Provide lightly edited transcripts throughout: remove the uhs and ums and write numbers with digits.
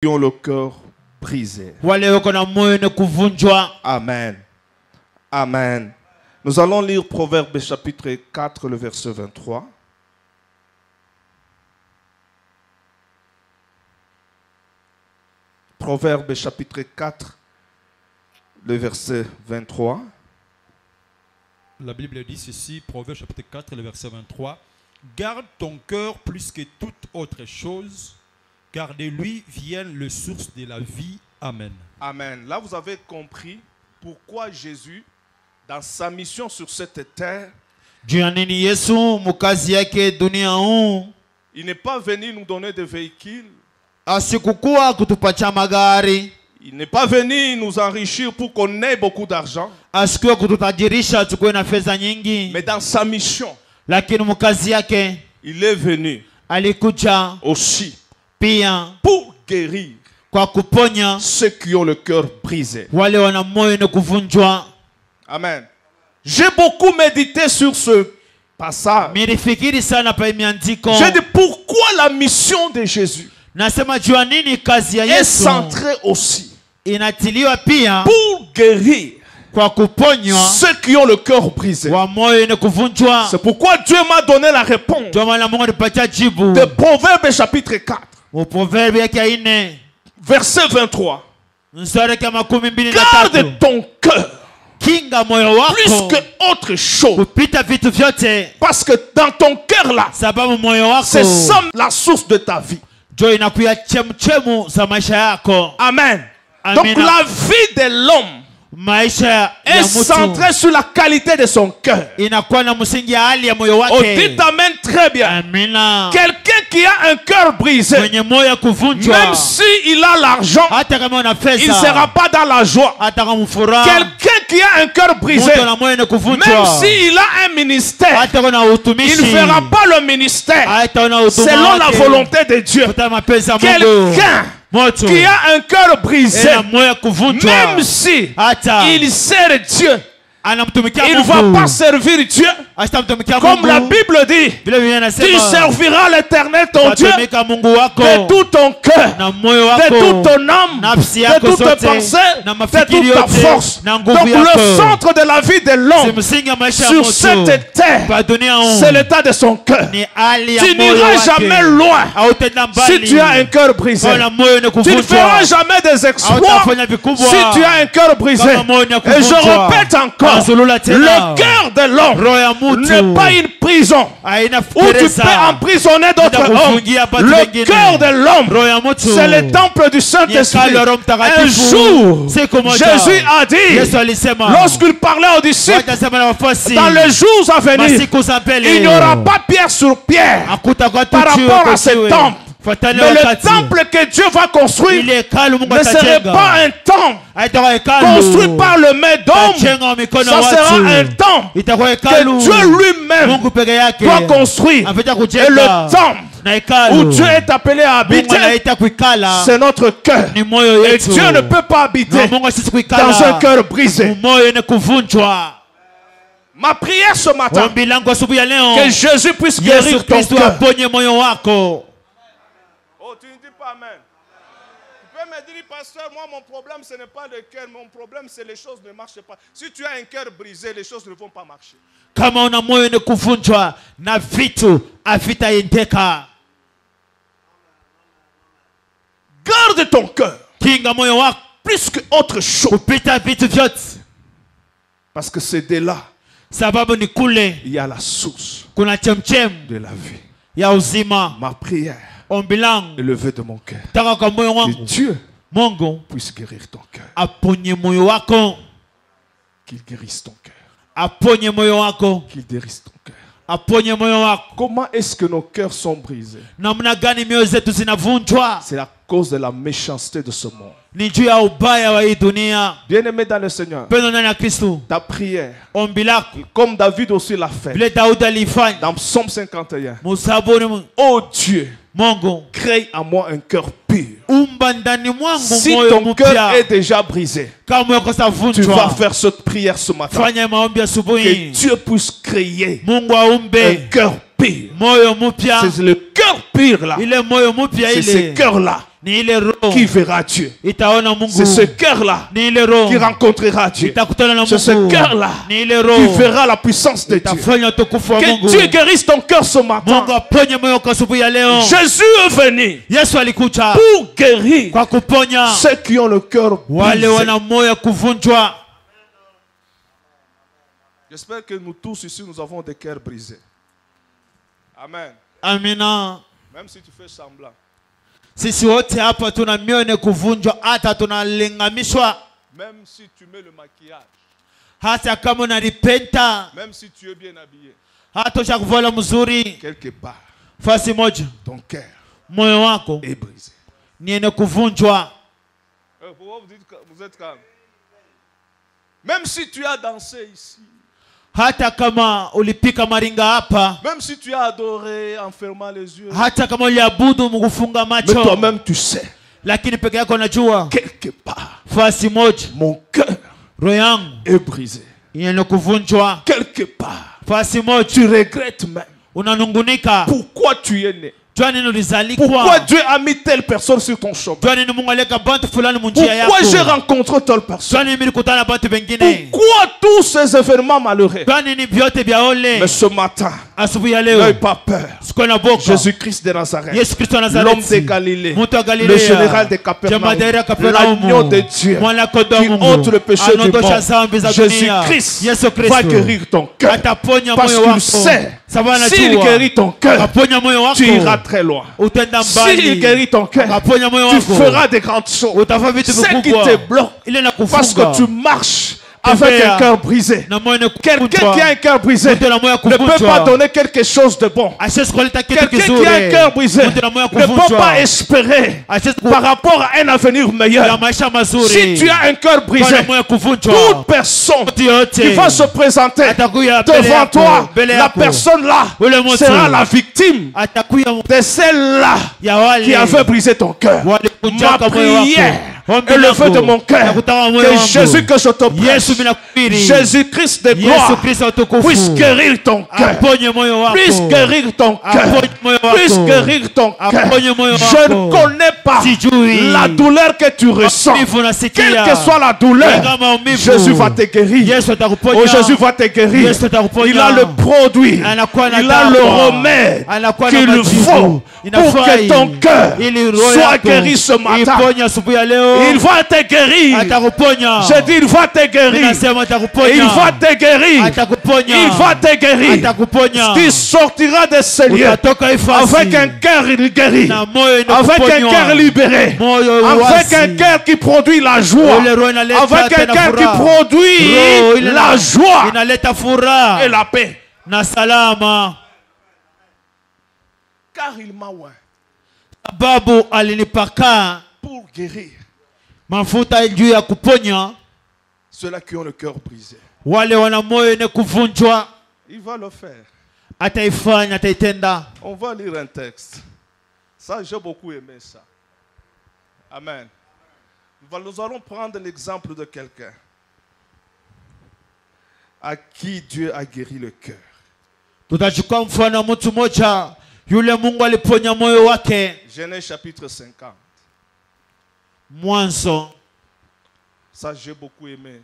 qui ont le cœur brisé. Amen. Amen. Nous allons lire Proverbes chapitre 4, le verset 23. Proverbes chapitre 4, le verset 23. La Bible dit ceci, Proverbes chapitre 4, le verset 23. Garde ton cœur plus que toute autre chose, car de lui vient le source de la vie. Amen. Amen. Là, vous avez compris pourquoi Jésus, dans sa mission sur cette terre, il n'est pas venu nous donner des véhicules. Il n'est pas venu nous enrichir pour qu'on ait beaucoup d'argent. Mais dans sa mission, il est venu aussi pour guérir ceux qui ont le cœur brisé. Amen. J'ai beaucoup médité sur ce passage. J'ai dit pourquoi la mission de Jésus est centrée aussi pour guérir ceux qui ont le cœur brisé. C'est pourquoi Dieu m'a donné la réponse de Proverbes chapitre 4 verset 23. Garde ton cœur plus que autre chose, parce que dans ton cœur là, c'est ça la source de ta vie. Amen. Donc la vie de l'homme est centrée sur la qualité de son cœur. Oh, dites amen très bien. Quelqu'un qui a un cœur brisé, même s'il a l'argent, il ne sera pas dans la joie. Quelqu'un qui a un cœur brisé, même s'il a un ministère, il ne fera pas le ministère selon la volonté de Dieu. Quelqu'un qui a un cœur brisé, même si il sert Dieu, il ne va pas servir Dieu. Comme la Bible dit, tu serviras l'Éternel ton Dieu de tout ton cœur, de toute ton âme, de toute ta pensée, de toute ta force. Donc le centre de la vie de l'homme sur cette terre, c'est l'état de son cœur. Tu n'iras jamais loin si tu as un cœur brisé. Tu ne feras jamais des exploits si tu as un cœur brisé. Et je répète encore, le cœur de l'homme n'est pas une prison où tu peux emprisonner d'autres hommes. Le cœur de l'homme, c'est le temple du Saint-Esprit. Un jour, Jésus a dit, lorsqu'il parlait aux disciples, dans les jours à venir, il n'y aura pas pierre sur pierre par rapport à ce temple. Mais le temple que Dieu va construire ne serait pas un temple construit par le maître d'homme. Ça sera un temple que Dieu lui-même doit construire. Et le temple où Dieu est appelé à habiter, c'est notre cœur. Et Dieu ne peut pas habiter dans un cœur brisé. Ma prière ce matin, que Jésus puisse guérir ton cœur. Oh, tu ne dis pas amen. Tu peux me dire, pasteur, moi mon problème ce n'est pas le cœur, mon problème c'est les choses ne marchent pas. Si tu as un cœur brisé, les choses ne vont pas marcher. Garde ton cœur plus que autre chose. Parce que c'est de là il y a la source de la vie. Ma prière, élevé de mon cœur, que Dieu puisse guérir ton cœur. Qu'il guérisse ton cœur. Qu'il guérisse ton cœur. Comment est-ce que nos cœurs sont brisés? C'est la cause de la méchanceté de ce monde. Bien-aimé dans le Seigneur, ta prière, comme David aussi l'a fait, dans Psaume 51, oh Dieu, crée en moi un cœur pur. Si ton cœur est déjà brisé, tu vas faire cette prière ce matin. Que Dieu puisse créer un cœur pur. C'est le cœur pur là. C'est ce cœur là qui verra Dieu. C'est ce cœur-là qui rencontrera Dieu. C'est ce cœur-là qui verra la puissance de Dieu. Que Dieu guérisse ton cœur ce matin. Jésus est venu pour guérir ceux qui ont le cœur brisé. J'espère que nous tous ici, nous avons des cœurs brisés. Amen. Amina. Même si tu fais semblant. Sisi wote hapa tuna mioyo yenye kuvunjwa, hata tunalingamishwa. Même si tu mets le maquillage. Hata kama unalipenta. Même si tu es bien habillé. Hata ushakuvala mzuri. Quelque part. Fasi moja. Ton cœur. Moyo wako est brisé. Ni yenye kuvunjwa. Pourquoi vous êtes calme? Même si tu as dansé ici. Hata kama ulipika maringa hapa. Même si tu as adoré en fermant les yeux. Hata kama uliabudu mkufunga macho. Mais toi-même tu sais. Lakini peke yako unajua. Quelque part. Fasi moja. Mon cœur. Roho yangu est brisé. Yenye kuvunjwa. Quelque part. Fasi moja. Tu regrettes même. Unanungunika. Pourquoi tu es né? Pourquoi Dieu a mis telle personne sur ton chemin? Pourquoi j'ai rencontré telle personne? Pourquoi tous ces événements malheureux? Mais ce matin, n'aie pas peur. Jésus-Christ de Nazareth, l'homme de Galilée, le général de Capernaum, l'agneau de Dieu qui ôte le péché du monde. Jésus-Christ va guérir ton cœur parce qu'il sait, s'il guérit ton cœur, tu iras très loin. S'il guérit ton cœur, tu feras des grandes choses. Ce qui te bloque, parce que tu marches avec un cœur brisé. Quelqu'un qui a un cœur brisé ne peut pas donner quelque chose de bon. Quelqu'un qui a un cœur brisé ne peut pas espérer par rapport à un avenir meilleur. Si tu as un cœur brisé, toute personne qui va se présenter devant toi, la personne là sera la victime de celle-là qui avait brisé ton cœur. Ma prière et le feu de mon cœur, que Jésus que je te prêche, Jésus-Christ de gloire, puisse guérir ton cœur, puisse guérir ton cœur, puisse guérir ton cœur. Je ne connais pas la douleur que tu ressens. Quelle que soit la douleur, Jésus va te guérir. Oh, Jésus va te guérir. Il a le produit, il a le remède qu'il faut pour que ton cœur soit guéri ce matin. Il va te guérir. Je dis, il va te guérir. Il va te guérir. Il va te guérir. Tu sortiras de ce lieux avec un cœur guéri, avec un cœur libéré, avec un cœur qui produit la joie, avec un cœur qui produit la joie et la paix. Car il m'a oint pour guérir mafuta juu ya kuponya ceux-là qui ont le cœur brisé. Wale wana moyo ne kuvunjwa. Il va le faire. Ataifanya, ataitenda. On va lire un texte. Ça, j'ai beaucoup aimé ça. Amen. Nous allons prendre l'exemple de quelqu'un à qui Dieu a guéri le cœur. Tutachukua mfano mtu mmoja yule Mungu aliponya moyo wake. Genèse chapitre 50. Mwanzo. Ça, j'ai beaucoup aimé.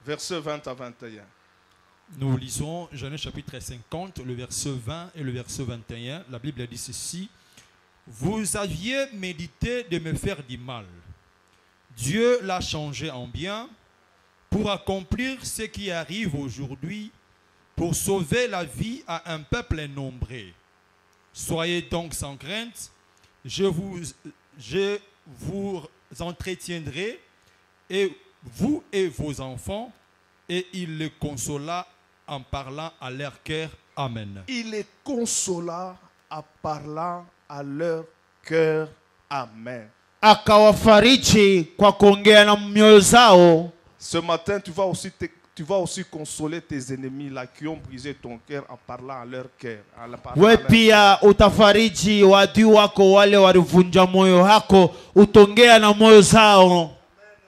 Verset 20 à 21. Nous lisons Genèse chapitre 50, le verset 20 et le verset 21. La Bible dit ceci. Vous aviez médité de me faire du mal. Dieu l'a changé en bien pour accomplir ce qui arrive aujourd'hui, pour sauver la vie à un peuple nombreux. Soyez donc sans crainte, je vous entretiendrai, et vous et vos enfants, et il les consola en parlant à leur cœur. Amen. Il les consola en parlant à leur cœur. Amen. Akawafariji kwa kuongea na mioyo zao. Ce matin, tu vas aussi consoler tes ennemis là qui ont brisé ton cœur en parlant à leur cœur. We pia utafariji wadui wako wale walivunja moyo wako, utongea na moyo zao.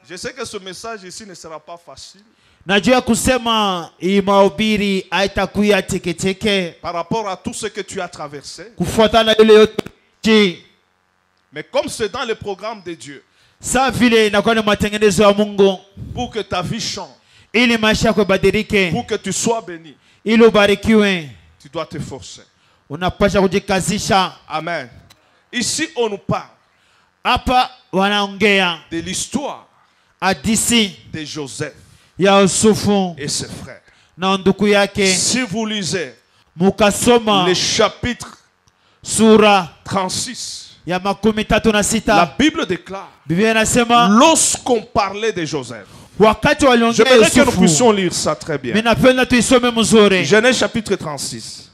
Je sais que ce message ici ne sera pas facile. Najua kusema hii mahubiri haitakuwa teketeke. Par rapport à tout ce que tu as traversé. Kufuatana ile yote. Mais comme c'est dans le programme de Dieu. Sa vile inakuwa ni matengenezo ya Mungu. Pour que ta vie change. Ili maisha yako badilike. Pour que tu sois béni. Ili ubarikiwe. Tu dois te forcer. Unapaswa kujikazisha. Amen. Ici on nous parle. Hapa wanaongea de l'histoire hadithi de Joseph ya Yusufu et ses frères. Na ndugu yake. Si vous lisez mukasoma le chapitre sura 36, ya 36, la Bible déclare, Biblia inasema lorsqu'on parlait de Joseph. Wakati waliongea Yusufu. J'aimerais que nous puissions lire ça très bien. Ninapenda tuisome mzuri. Genèse chapitre 36.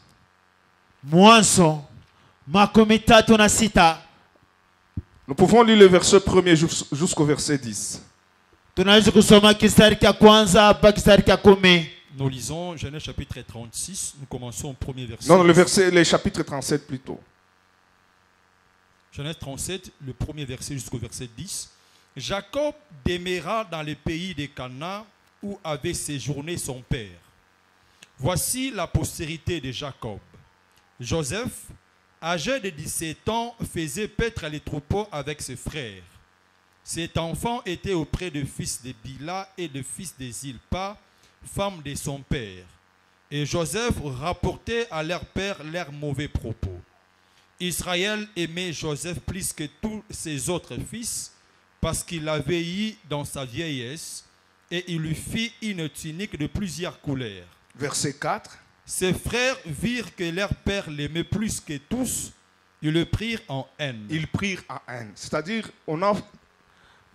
Mwanzo 36. Nous pouvons lire le verset 1er jusqu'au verset 10. Nous lisons Genèse chapitre 36, nous commençons au premier verset. Non, le chapitre 37 plutôt. Genèse 37, le premier verset jusqu'au verset 10. Jacob demeura dans le pays de Canaan où avait séjourné son père. Voici la postérité de Jacob. Joseph, âgé de 17 ans, faisait paître les troupeaux avec ses frères. Cet enfant était auprès du fils de Bila et du fils de Zilpa, femme de son père. Et Joseph rapportait à leur père leurs mauvais propos. Israël aimait Joseph plus que tous ses autres fils, parce qu'il l'avait eu dans sa vieillesse, et il lui fit une tunique de plusieurs couleurs. Verset 4. Ses frères virent que leur père l'aimait plus que tous, ils le prirent en haine. Ils prirent en haine. C'est-à-dire, on a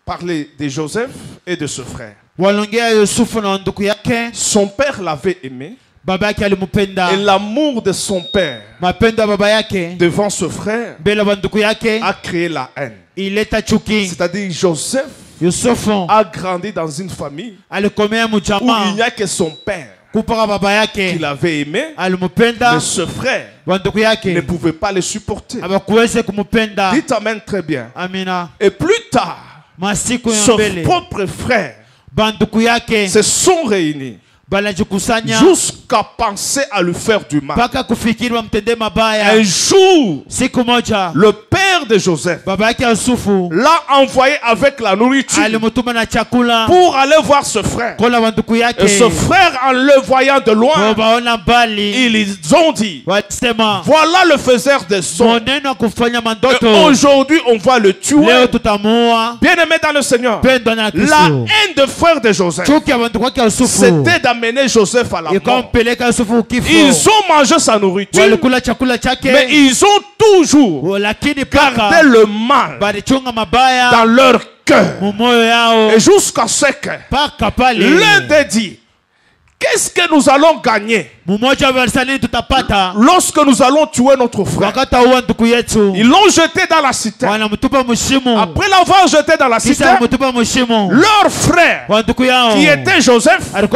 parlé de Joseph et de ce frère. Son père l'avait aimé. Et l'amour de son père devant ce frère a créé la haine. C'est-à-dire, Joseph a grandi dans une famille où il n'y a que son père qu'il avait aimé, mais ce frère ne pouvait pas le supporter. Dites Amen très bien. Et plus tard, son propre frère se sont réunis jusqu'à penser à lui faire du mal. Un jour, le père de Joseph l'a envoyé avec la nourriture pour aller voir ce frère. Et ce frère, en le voyant de loin, ils ont dit, voilà le faiseur des sons. Aujourd'hui, on va le tuer. Bien aimé dans le Seigneur, la haine de frère de Joseph, c'était d'amener Joseph à la mort. Ils ont mangé sa nourriture, mais ils ont toujours gardé le mal dans leur cœur. Et jusqu'à ce que l'un d'eux dit, qu'est-ce que nous allons gagner lorsque nous allons tuer notre frère? Ils l'ont jeté dans la citerne. Après l'avoir jeté dans la citerne, leur frère, qui était Joseph, est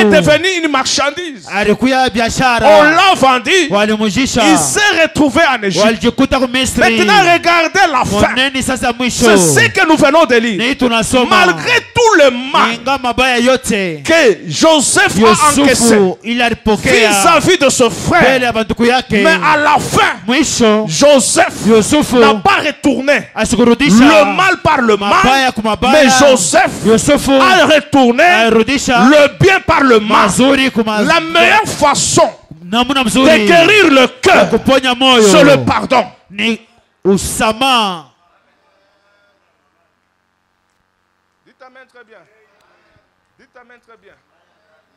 devenu une marchandise. On l'a vendu. Il s'est retrouvé en Égypte. Maintenant, regardez la fin. C'est ce que nous venons de lire. Malgré tout le mal que Joseph a encaissé vis-à-vis de ce frère, mais à la fin, Joseph n'a pas retourné le mal par le mal, mais Joseph a retourné le bien par le mal. La meilleure façon de guérir le cœur, c'est le pardon. Dites Amen très bien. Dites Amen très bien.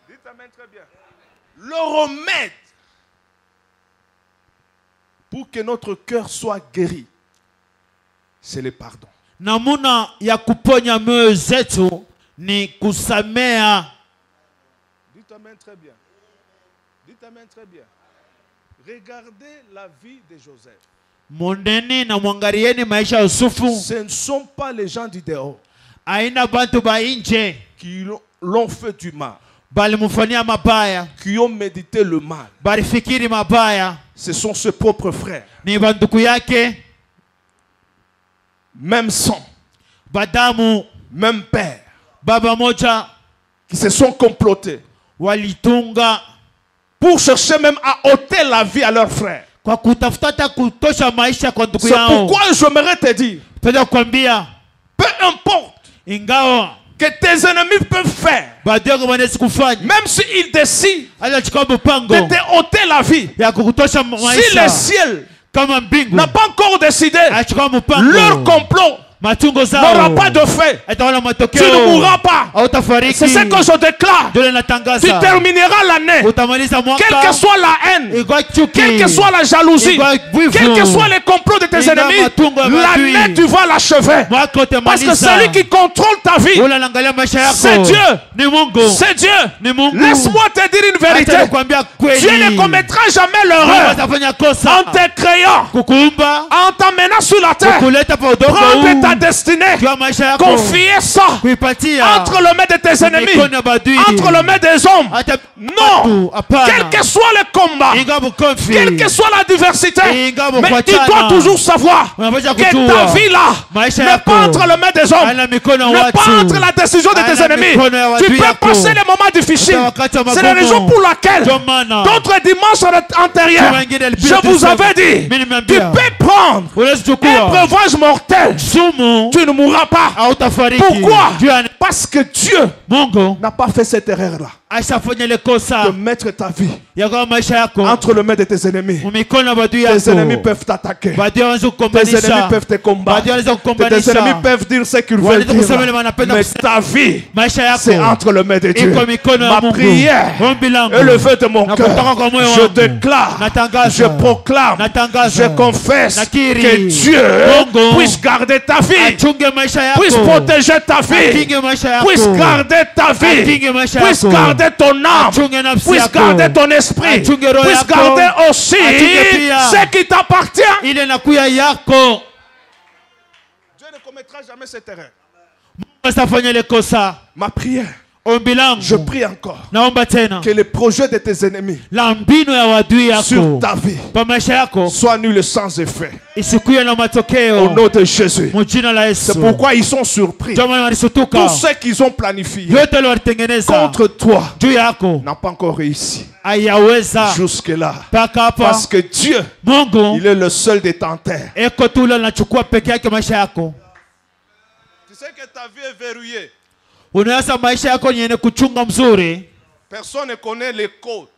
Dites Amen très bien. Le remède pour que notre cœur soit guéri, c'est le pardon. Namuna ya kuponya mioyo zetu ni kusamea. Dites Amen très bien. Dites Amen très bien. Regardez la vie de Joseph. Mondeni na mwangalieni maisha ya Yusufu. Ce ne sont pas les gens du dehors aina bantu ba nje qui l'ont fait du mal, balimufanyia mabaya, qui ont médité le mal. Balifikiri mabaya. Ce sont ses propres frères, ni banduku yake, même sang, badamu, même père, baba moja, qui se sont complotés walitunga pour chercher même à ôter la vie à leurs frères. kwa kutafuta hata kutosha maisha kwa ndugu C'est yao. pourquoi j'aimerais te dire, Penda kuambia peu importe ingawa que tes ennemis peuvent faire, baadhi wanaweza kufanya même s'ils décident alichukua mpango de te ôter la vie, ya kukutosha si maisha le ciel kama mbingu n'a pas encore décidé, alichukua mpango leur complot matungo zao n'aura pas de fait. ataona Tu matokeo ne mourras pas. hautafariki. C'est ce que je déclare. Ndio Tu natangaza termineras l'année. utamaliza mwaka Quelle que soit la haine, igwa chuki quelle que soit la jalousie, igwa wivu quel que soit les complots de tes igwa ennemis, matungo ya maadui. l'année tu vas l'achever. mwaka Parce que utamaliza. celui qui contrôle ta vie, ule anaangalia maisha yako c'est Dieu. ni Mungu. C'est Dieu. Ni Mungu. Laisse-moi te dire une vérité. Acha nikwambia kweli. Dieu ne commettra jamais Mungu l'erreur atafanya kosa en te créant, kukuumba en t'amenant sur la terre, kukuleta pa udongo prendre ta huu destinée, kwa maisha yako confier ça kuipatia entre les mains de tes ennemis, mikono ya badui. entre les mains des hommes. Hata Non, hapana. quel que soit le combat, Ingawa mkonfi. quelle que soit la diversité, Ingawa mais il mkwachana. doit toujours savoir Unapaswa que kujua. ta vie là Maisha n'est yako. pas entre les mains des hommes, Haina mikono ya n'est watu. pas entre la décision de tes Haina ennemis. mikono ya Tu wadui peux yako. passer les moments difficiles. Hata wakati wa C'est la magumu. raison pour laquelle Ndio maana. d'autres dimanches antérieurs, Juma ingine ilipita je vous tuseme. avais dit, Mimi tu nimeambia. peux prendre Unaweza un chukua breuvage mortel, sumu tu ne mourras pas. hautafariki. Pourquoi? Juu ya Parce que Dieu Mungu n'a pas fait cette erreur-là ashafanya ile kosa de mettre ta vie ya kwa maisha yako entre les mains de tes ennemis. mumikono ya badui Tes ennemis yako. peuvent t'attaquer. Badui wanaweza Tes kukombanisha. ennemis peuvent te combattre. Badui wanaweza Tes kukombanisha. ennemis peuvent dire ce qu'ils veulent Wanaweza kusema ile dire. wanapenda Mais kusema. ta vie, Maisha yako c'est entre les mains de Dieu. iko mikono ya Ma Mungu. prière Ombi langu et le vœu de mon na cœur, kutoka kwa moyo je wangu. déclare, Natangaza. je proclame, Natangaza. je confesse Nakiri. que Dieu Mungu puisse garder ta vie, achunge maisha yako. puisse protéger ta vie, Akinge maisha yako. puisse garder ta vie, Akinge maisha puisse yako. garder ton âme, Achunge nafsi puisse yako. garder ton esprit, Achunge roho puisse yako. garder aussi Achunge pia. ce qui t'appartient. ile nakuya yako. Dieu ne commettra jamais cette erreur. Asafanya ile kosa. Ma prière, Ombi langu je prie encore naomba tena que les projets de tes ennemis la mbinu ya wadui sur yako ta vie pa maisha yako soient nuls sans effet. isikuye na Au matokeo nom de Jésus. mu jina la Yesu. C'est pourquoi ils sont surpris. Ndio maana walisutuka. Tout ce qu'ils ont planifié Yote walitengeneza contre toi juu yako n'a pas encore réussi hayaweza jusque-là. mpaka hapa. Parce que Dieu, Mungu il est le seul détenteur. eko tu ule anachukua peke yake maisha yako. Tu sais que ta vie est verrouillée. Unaweza maisha yako yenye kuchunga mzuri, Personne ne connaît les codes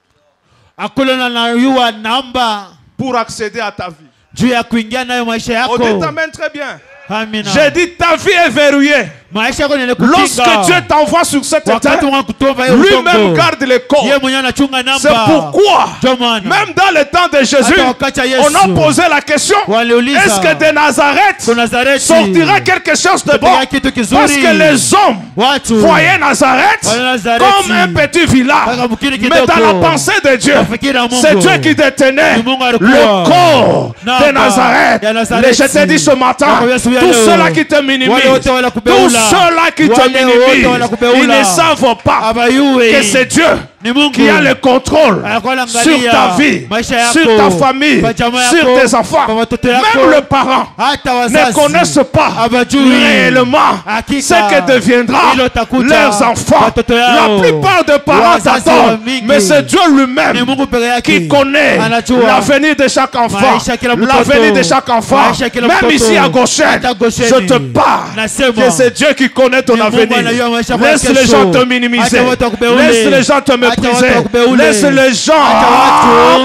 akula na nayua namba pour accéder à ta vie. juu ya kuingia nayo maisha On yako. dit amen très bien. Amina. J'ai dit ta vie est verrouillée. Maisha yako yenye Lorsque kukinga. Dieu t'envoie sur cette terre, Wakati wa kutomba hiyo lui-même udongo, garde les yeye codes. mwenyewe anachunga namba. C'est pourquoi, Ndio maana même dans le temps de Jésus, hata wakati ya Yesu on a posé la question, waliuliza, est-ce que de Nazareth kwa Nazareti sortira quelque chose de bon? kutokea kitu kizuri. Parce que les hommes Watu voyaient Nazareth Wale Nazareti comme un petit village. Kaka mkini Mais kidogo. dans la pensée de Dieu, Nafikiri Mungu. c'est Dieu qui détenait Ni Mungu alikuwa. le corps Namba de Nazareth. ya Nazareti. Et je t'ai dit ce matin, Nakwambia siku ya tous leo. ceux-là qui te minimisent, Wale wote wala tous kubeula. ceux-là qui te Wale wote minimisent, wala kubeula. ils ne savent pas Abayue. que c'est Dieu Ni Mungu. qui a le contrôle Anakuwa anaangalia sur ta vie, maisha yako, sur ta famille, kwa jamaa sur yako, tes enfants. kwa watoto yako. Même les parents Hata ne wazazi connaissent pas Abajui. réellement Hakika. ce que deviendra Hilo takuja. leurs enfants. Watoto La yao. plupart des parents Wazazi t'attendent, wa mingi. mais c'est Dieu Ni lui-même Mungu peke yake qui connaît anajua l'avenir de chaque enfant. maisha kila mtoto. L'avenir de chaque enfant. Maisha kila Même mtoto. ici à Goshen, Hata Gosheni. je te parle Nasema. que c'est Dieu qui connaît ton Ni Mungu avenir. anajua maisha kwa Laisse kesho. les gens te minimiser. Hata watu wakubeule. Laisse les gens te Hata watu mépriser. wakubeule. Laisse les gens Hata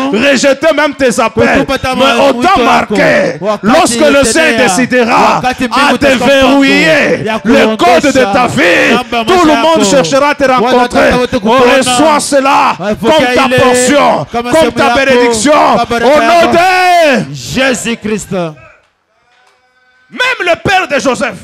watu rejeter même tes appels. kutupa tamaa Mais ya autant mwito marqué, wako. lorsque le Wakati Saint ilitendea. décidera Wakati à mbingu déverrouiller ya le code de kuondosha ta vie, namba tout le maisha monde yako. cherchera à te rencontrer. Watu wote On kukuona. reçoit cela Wapokea comme ta ile, portion, kama comme sehemu ta yako, bénédiction. kama baraka Au nom yako. de Jésus Christ. même le père de Joseph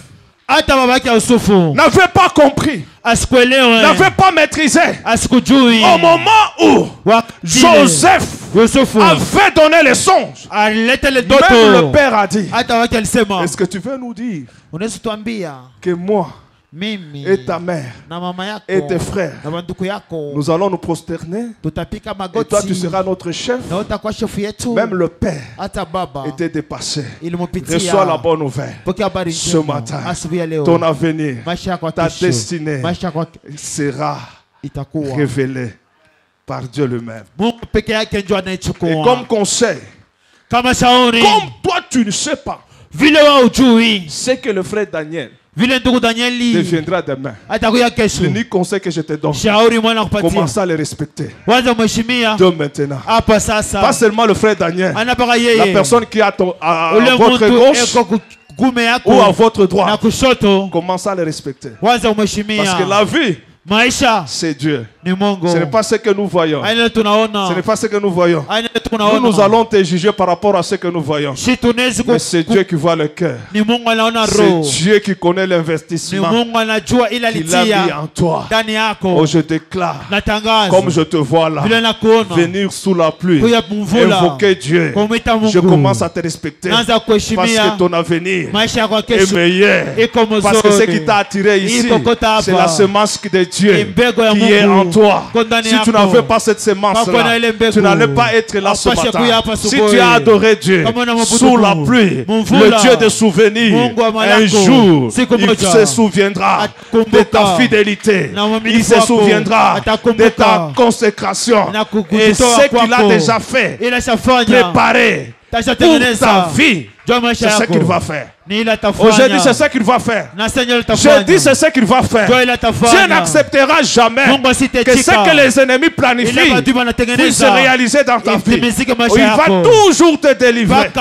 Hata babake Yusufu n'avait pas compris, asikuelewe, n'avait pas maîtrisé. asikujui. Au moment où Wakati Joseph Yusufu avait donné les songes, alileta le même le ndoto, père a dit, hata wake alisema, est-ce que tu veux nous dire unaweza tuambia que moi mimi et ta mère na mama yako et tes frères, na banduku yako nous allons nous prosterner tutapika et magoti toi tu seras notre chef? na utakuwa shefu yetu. Même le père Hata baba était dépassé. ilimupitia. Reçois la bonne nouvelle. Pokea habari Ce njema matin, asubuhi ya leo. ton avenir, Maisha yako ya ta kesho. destinée Maisha yako sera révélé par Dieu lui-même. Et comme conseil, comme toi tu ne sais pas ce que le frère Daniel deviendra demain, l'unique conseil que je te donne, commence à le respecter de maintenant. Pas seulement le frère Daniel, la personne qui est à votre gauche ou à votre droite, commence à le respecter. Parce que la vie, c'est Dieu. Ce n'est pas ce que nous voyons. Ce n'est pas ce que nous voyons. Nous allons te juger par rapport à ce que nous voyons. Mais c'est Dieu qui voit le cœur. C'est Dieu qui connaît l'investissement qu'il a mis en toi. Oh, je déclare, comme je te vois là, venir sous la pluie, invoquer Dieu. Je commence à te respecter parce que ton avenir est meilleur. Parce que ce qui t'a attiré ici, c'est la semence de Dieu qui est en toi. Si tu n'avais pas cette semence-là, tu n'allais pas être là ce matin. Si tu as adoré Dieu sous la pluie, le Dieu des souvenirs, un jour, il se souviendra de ta fidélité. Il se souviendra de ta consécration. Et ce qu'il a déjà fait, préparé pour ta vie, c'est ce qu'il va faire. Aujourd'hui, c'est ce qu'il va faire. Je dis, c'est ce qu'il va faire. Dieu n'acceptera jamais que ce que les ennemis planifient puisse se réaliser dans ta vie. Il va toujours te délivrer.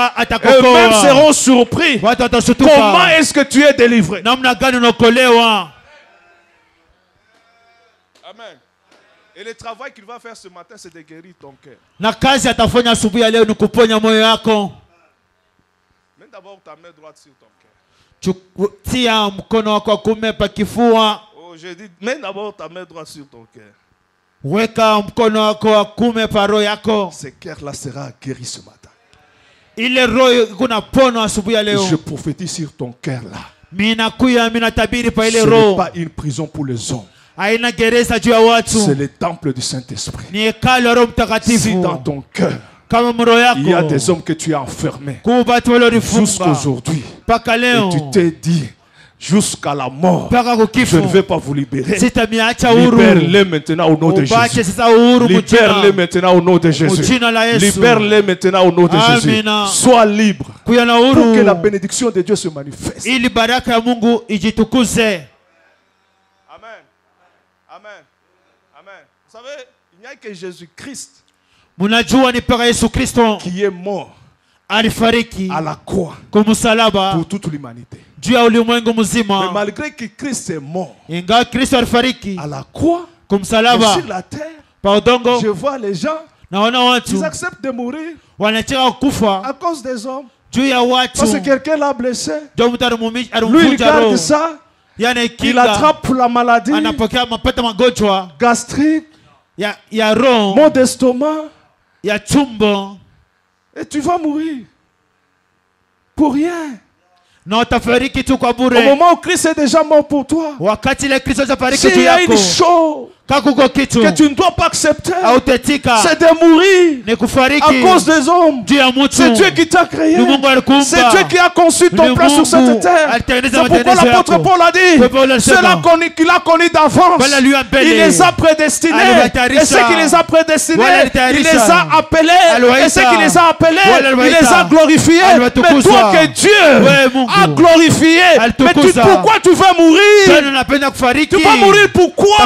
Eux-mêmes seront surpris. Comment est-ce que tu es délivré? Amen. Et le travail qu'il va faire ce matin, c'est de guérir ton cœur. Mets d'abord ta main droite sur ton cœur. Oh, je dis, mets d'abord ta main droite sur ton cœur. Ce cœur-là sera guéri ce matin. Et je prophétise sur ton cœur-là. Ce n'est pas une prison pour les hommes. C'est le temple du Saint-Esprit. Si dans ton cœur il y a des hommes que tu as enfermés jusqu'à aujourd'hui, et tu t'es dit jusqu'à la mort, je ne vais pas vous libérer. Libère-les maintenant au nom de Jésus. Libère-les maintenant au nom de Jésus. Libère-les maintenant au nom de Jésus. Sois libre pour que la bénédiction de Dieu se manifeste. Amen. Amen. Amen. Vous savez, il n'y a que Jésus-Christ qui est mort à la croix pour toute l'humanité. Mais malgré que Christ est mort à la croix, sur la terre, je vois les gens, ils acceptent de mourir à cause des hommes. Parce que quelqu'un l'a blessé. Lui, il garde ça. Il attrape la maladie, gastrique, maux d'estomac, et tu vas mourir pour rien. Au moment où Christ est déjà mort pour toi, s'il y a une chose que tu ne dois pas accepter, c'est de mourir à cause des hommes. C'est Dieu qui t'a créé. C'est Dieu qui a conçu ton plan sur cette terre. C'est pourquoi l'apôtre Paul a dit, ceux-là qu'il a connus d'avance, il les a prédestinés. Et ceux qui les a prédestinés, il les a appelés. Et ceux qui les a appelés, il les a glorifiés. Mais toi que Dieu a glorifié, mais pourquoi tu vas mourir? Tu vas mourir pourquoi?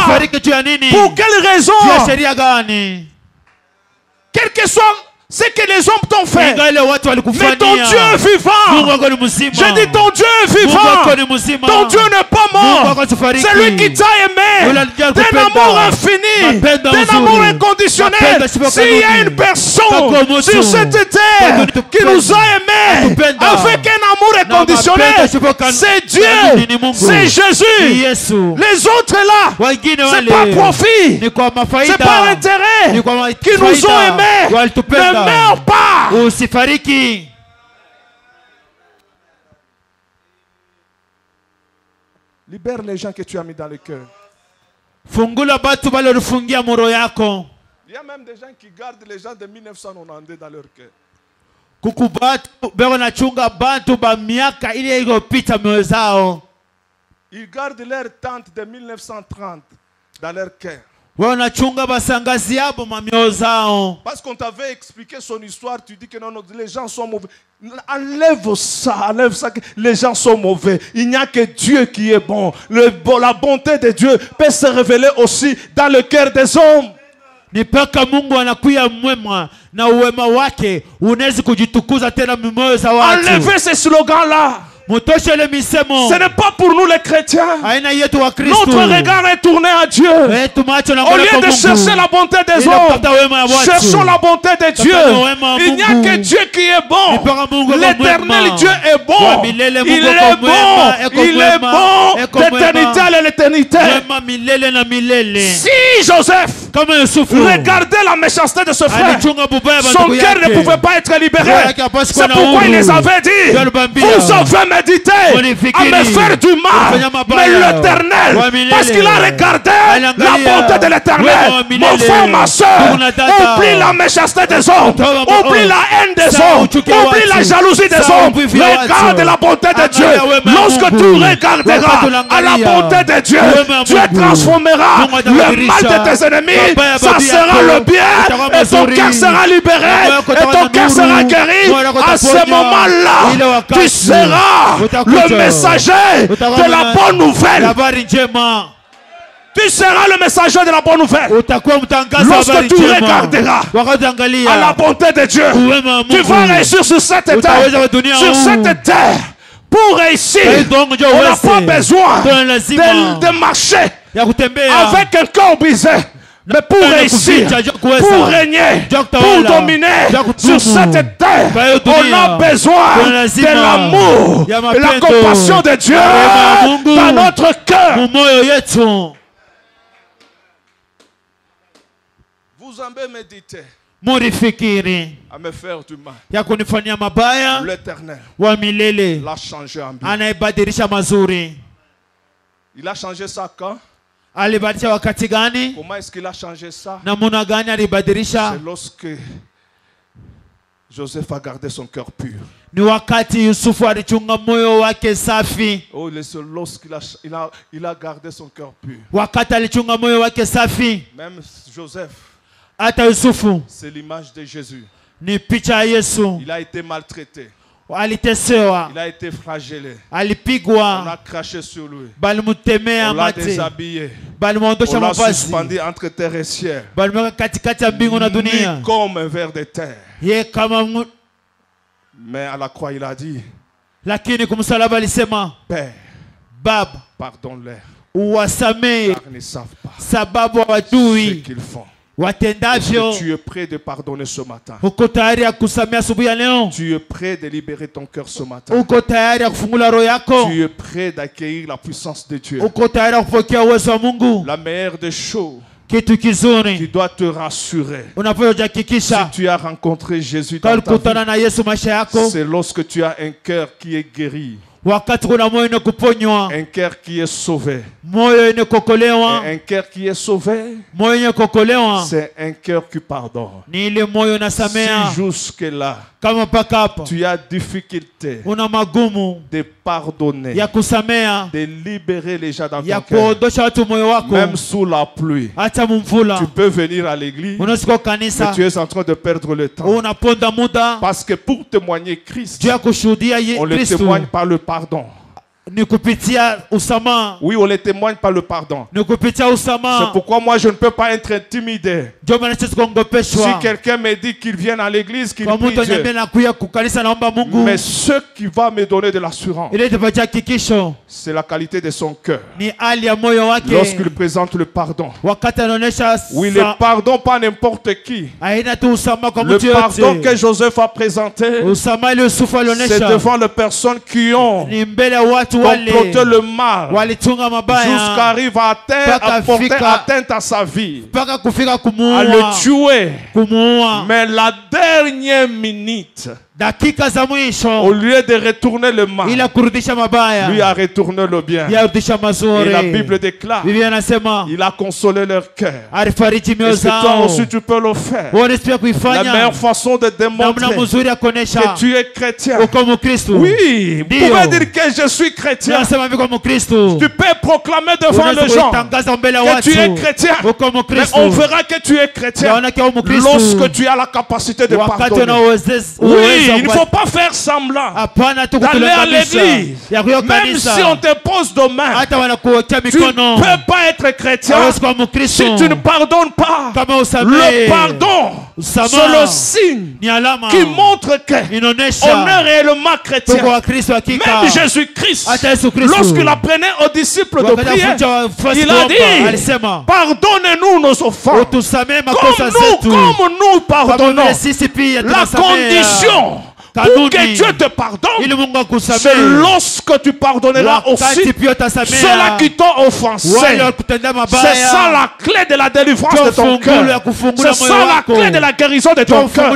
Pour quelle raison? Quel que soit ce que les hommes t'ont fait, mais ton Dieu est vivant. Je dis ton Dieu est vivant. Ton Dieu n'est pas mort. C'est lui qui t'a aimé d'un amour infini, d'un amour inconditionnel. S'il y a une personne sur cette terre qui nous a aimés avec un amour inconditionnel, c'est Dieu, c'est Jésus. Les autres là, c'est pas profit, c'est pas intérêt qui nous ont aimés. Ne meurs pas. Libère les gens que tu as mis dans le cœur. Il y a même des gens qui gardent les gens de 1992 dans leur cœur. Ils gardent leur tante de 1930 dans leur cœur. Parce qu'on t'avait expliqué son histoire, tu dis que non, les gens sont mauvais. Enlève ça, les gens sont mauvais. Il n'y a que Dieu qui est bon. La bonté de Dieu peut se révéler aussi dans le cœur des hommes. Ni paka Mungu anakuya mwema na uwema wake unaweza kujitukuza tena mimoyo za watu. Enlevez ces slogans-là. Ce n'est pas pour nous les chrétiens. Notre regard est tourné à Dieu. Au lieu de chercher la bonté des hommes, cherchons la bonté de Dieu. Il n'y a que Dieu qui est bon. L'éternel Dieu est bon. Il est bon. Il est bon d'éternité à l'éternité. Si Joseph regardait la méchanceté de ce frère, son cœur ne pouvait pas être libéré. C'est pourquoi il les avait dit: vous avez médité à me faire du mal, mais l'éternel, parce qu'il a regardé la bonté de l'éternel. Mon frère, ma soeur, oublie la méchanceté des hommes, oublie la haine des hommes, oublie la jalousie des hommes. Regarde la bonté de Dieu. Lorsque tu regarderas à la bonté de Dieu, Dieu transformera le mal de tes ennemis. Ça sera le bien, et ton cœur sera libéré, et ton cœur sera guéri. À ce moment-là, tu seras le messager de la bonne nouvelle. Tu seras le messager de la bonne nouvelle. Lorsque tu regarderas à la bonté de Dieu, tu vas réussir sur cette terre. Sur cette terre, pour réussir, on n'a pas besoin de marcher avec un corps brisé. Mais pour réussir, pour régner, pour dominer sur cette terre, on a besoin de l'amour et la compassion de Dieu dans notre cœur. Vous avez médité à me faire du mal. L'Éternel l'a changé en bien. Il a changé ça quand? Comment est-ce qu'il a changé ça? C'est lorsque Joseph a gardé son cœur pur. Oh, lorsqu'il a gardé son cœur pur. Même Joseph, c'est l'image de Jésus. Il a été maltraité. Il a été flagellé. On a craché sur lui. On l'a déshabillé. On l'a suspendu entre terre et ciel. Mis comme un ver de terre. Mais à la croix, il a dit: Père, pardonne-leur, car ils ne savent pas ce qu'ils font. Tu es prêt de pardonner ce matin. Tu es prêt de libérer ton cœur ce matin. Tu es prêt d'accueillir la puissance de Dieu. La meilleure des choses qui doit te rassurer, si tu as rencontré Jésus dans ta vie, c'est lorsque tu as un cœur qui est guéri, un cœur qui est sauvé. Et un cœur qui est sauvé, c'est un cœur qui pardonne. Si jusque-là tu as difficulté de pardonner, de libérer les gens dans ton cœur, même sous la pluie, tu peux venir à l'église, mais tu es en train de perdre le temps. Parce que pour témoigner Christ, on le témoigne par le pardon. Oui, on les témoigne par le pardon. C'est pourquoi moi je ne peux pas être intimidé. Si quelqu'un me dit qu'il vient à l'église, qu'il prie Dieu, mais ce qui va me donner de l'assurance, c'est la qualité de son cœur. Lorsqu'il présente le pardon. Oui, le pardon pas n'importe qui. Le pardon que Joseph a présenté, c'est devant les personnes qui ont comploté le mal jusqu'à arriver à porter atteinte à sa vie, à le tuer. Mais la dernière minute, Au lieu de retourner le mal, lui a retourné le bien. Et la Bible déclare, il a consolé leur cœur. Est-ce que toi aussi tu peux le faire? La meilleure façon de démontrer que tu es chrétien. Oui, vous pouvez dire que je suis chrétien. Tu peux proclamer devant les gens que tu es chrétien. Mais on verra que tu es chrétien lorsque tu as la capacité de pardonner. Oui, il ne faut pas faire semblant d'aller à l'église. Même si on te pose de main, tu ne peux pas être chrétien si tu ne pardonnes pas. Le pardon, c'est le signe qui montre qu'on est réellement chrétien. Même Jésus-Christ, lorsqu'il apprenait aux disciples de prier, il a dit, pardonnez-nous nos offenses comme nous pardonnons. La condition pour que Dieu te pardonne, c'est lorsque tu pardonneras aussi ceux-là qui t'ont offensé. C'est ça la clé de la délivrance de ton cœur. C'est ça la clé de la guérison de ton cœur.